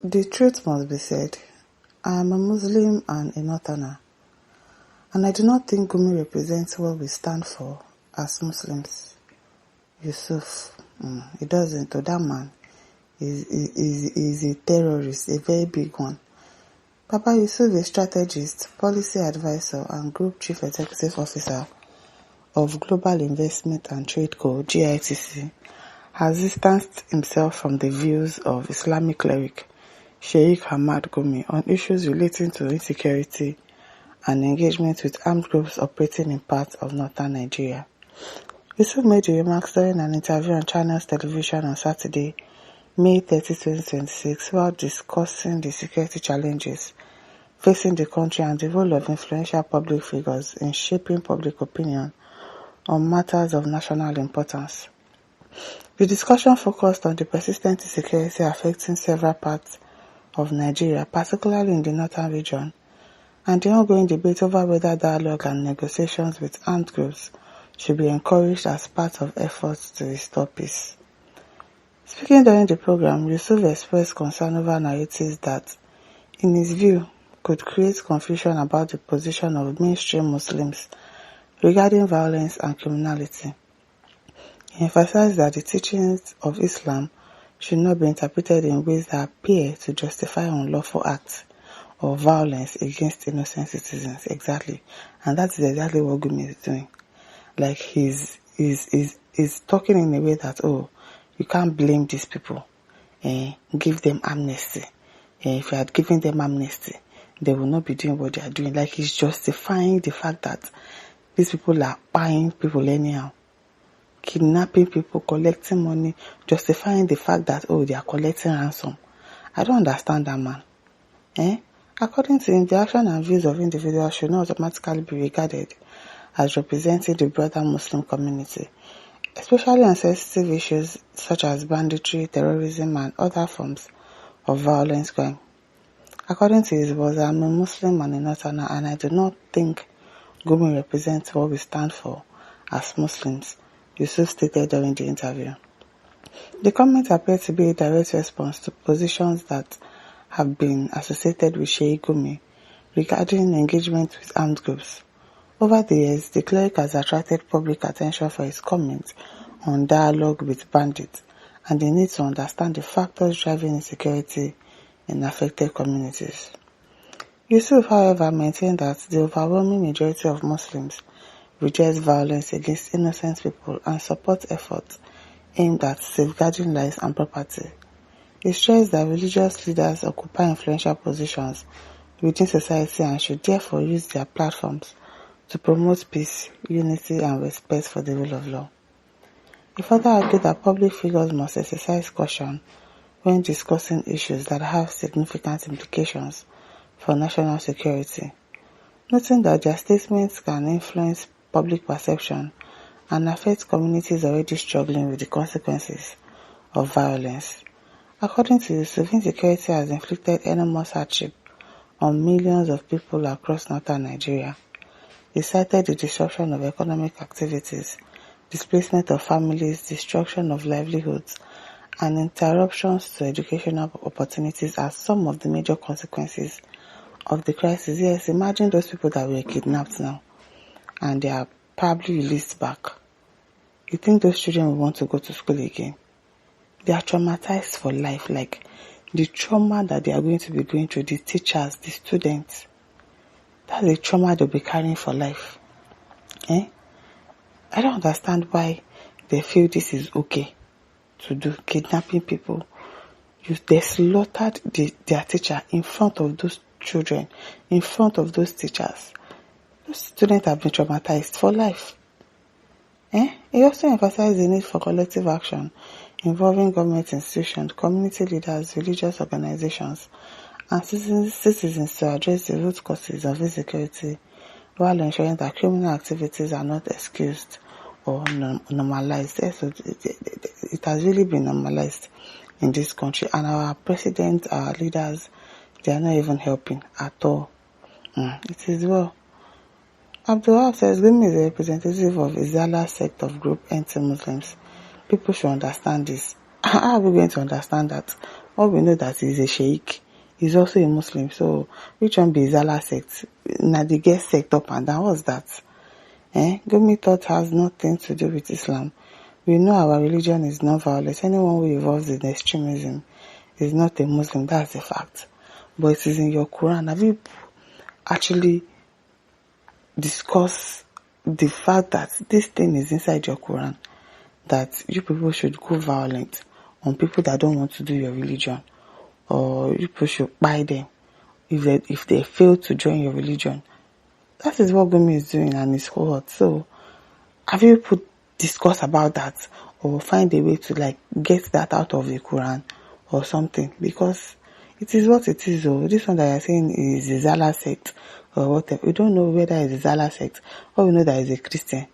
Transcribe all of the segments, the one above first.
The truth must be said. I am a Muslim and a Northerner, and I do not think Gumi represents what we stand for as Muslims. Yusuf, he doesn't. To that man is a terrorist, a very big one. Papa Yusuf, a strategist, policy advisor, and Group Chief Executive Officer of Global Investment and Trade Co. (GITC), has distanced himself from the views of Islamic cleric Sheikh Hamad Gumi on issues relating to insecurity and engagement with armed groups operating in parts of northern Nigeria. Yusuf made the remarks during an interview on Channels Television on Saturday, May 30, 2026, while discussing the security challenges facing the country and the role of influential public figures in shaping public opinion on matters of national importance. The discussion focused on the persistent insecurity affecting several parts of Nigeria, particularly in the northern region, and the ongoing debate over whether dialogue and negotiations with armed groups should be encouraged as part of efforts to restore peace. Speaking during the program, Yusuf expressed concern over narratives that, in his view, could create confusion about the position of mainstream Muslims regarding violence and criminality. He emphasized that the teachings of Islam should not be interpreted in ways that appear to justify unlawful acts or violence against innocent citizens. Exactly. And that is exactly what Gumi is doing. Like he's talking in a way that, you can't blame these people. Give them amnesty. If you had given them amnesty, they will not be doing what they are doing. Like he's justifying the fact that these people are buying people anyhow, kidnapping people, collecting money, justifying the fact that, they are collecting ransom. I don't understand that man. According to him, the action and views of individuals should not automatically be regarded as representing the broader Muslim community, especially on sensitive issues such as banditry, terrorism, and other forms of violence crime. According to his words, I am a Muslim and a Northerner, and I do not think Gumi represents what we stand for as Muslims, Yusuf stated during the interview. The comment appeared to be a direct response to positions that have been associated with Sheikh Gumi regarding engagement with armed groups. Over the years, the cleric has attracted public attention for his comments on dialogue with bandits and the need to understand the factors driving insecurity in affected communities. Yusuf, however, maintained that the overwhelming majority of Muslims reject violence against innocent people and support efforts aimed at safeguarding lives and property. He stressed that religious leaders occupy influential positions within society and should therefore use their platforms to promote peace, unity, and respect for the rule of law. He further argued that public figures must exercise caution when discussing issues that have significant implications for national security, noting that their statements can influence public perception and affect communities already struggling with the consequences of violence. According to Yusuf, insecurity has inflicted enormous hardship on millions of people across northern Nigeria. He cited the disruption of economic activities, displacement of families, destruction of livelihoods, and interruptions to educational opportunities as some of the major consequences of the crisis. Yes, imagine those people that were kidnapped now and they are probably released back. You think those children will want to go to school again? They are traumatized for life. Like the trauma that they are going to be going through, the teachers, the students, that's the trauma they'll be carrying for life. I don't understand why they feel this is okay to do, kidnapping people. They slaughtered their teacher in front of those children, in front of those teachers. Those students have been traumatized for life. He also emphasized the need for collective action involving government institutions, community leaders, religious organizations, and citizens to address the root causes of insecurity while ensuring that criminal activities are not excused or normalized. So it has really been normalized in this country, and our president, our leaders, they are not even helping at all. It is well. Abdullah says Gumi is a representative of Izala sect of group anti-Muslims. People should understand this. How are we going to understand that All we know that he's a sheikh. He's also a Muslim. So which one be Zala sect? Now they get sect up and down. What's that? Gumi thought has nothing to do with Islam. We know our religion is non-violence. Anyone who involves in extremism is not a Muslim. That's a fact. But it is in your Quran. Have you actually discussed the fact that this thing is inside your Quran? That you people should go violent on people that don't want to do your religion, or you people should buy them if they fail to join your religion. That is what Gumi is doing and his cohort. So have you discuss about that, or find a way to get that out of the Quran or something? Because it is what it is. This one that you're saying is the Zala sect or whatever. We don't know whether it's a Zala sect. All we know that he's a Christian.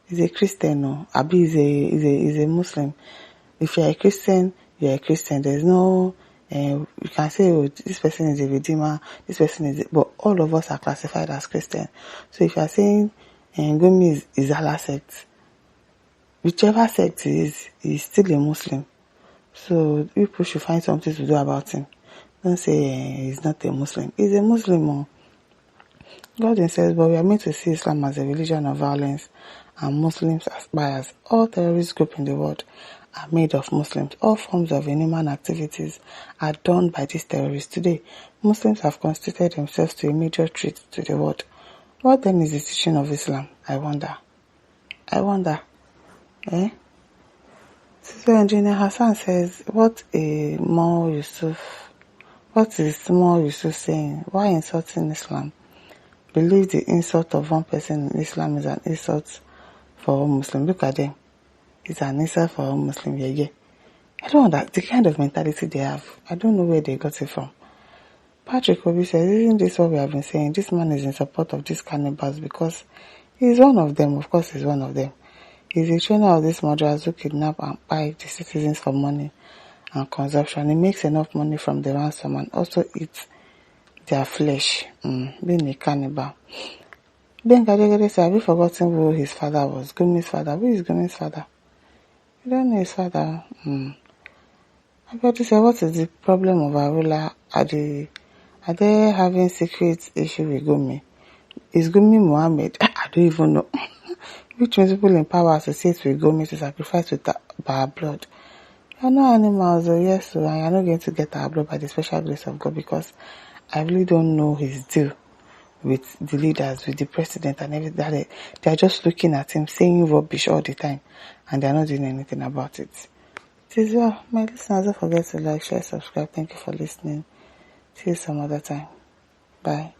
He's a Christian, no. Abi is a Muslim. If you're a Christian, you're a Christian. There's no you can say, this person is a redeemer, this person is but all of us are classified as Christian. So if you're saying Gumi is Allah sect, whichever sect he's still a Muslim. So people should find something to do about him. Don't say he's not a Muslim. He's a Muslim. God says, but we are meant to see Islam as a religion of violence, and Muslims as bias. All terrorist groups in the world are made of Muslims. All forms of inhuman activities are done by these terrorists. Today, Muslims have constituted themselves to a major threat to the world. What then is the teaching of Islam? I wonder. So Engineer Hassan says, what is more Yusuf saying? Why insulting Islam? Believe the insult of one person in Islam is an insult for all Muslims. Look at them. It's an insult for all Muslims. Yeah. I don't know that the kind of mentality they have. I don't know where they got it from. Patrick Obi says, isn't this what we have been saying? This man is in support of these cannibals because he's one of them. Of course, he's one of them. He's a trainer of these murderers who kidnap and buy the citizens for money and consumption. He makes enough money from the ransom and also eats their flesh. Being a cannibal. Ben Kadegade said, have you forgotten who his father was? Gumi's father. Who is Gumi's father? You don't know his father. I got to say, what is the problem of Arula? Are they having secret issue with Gumi? Is Gumi Muhammad? I don't even know. Which means people in power associate with Gumi to sacrifice with our blood. You are not animals, yes, so I am not going to get our blood by the special grace of God, because I really don't know his deal with the leaders, with the president and everything. They are just looking at him, saying rubbish all the time, and they are not doing anything about it. It is well. My listeners, don't forget to like, share, subscribe. Thank you for listening. See you some other time. Bye.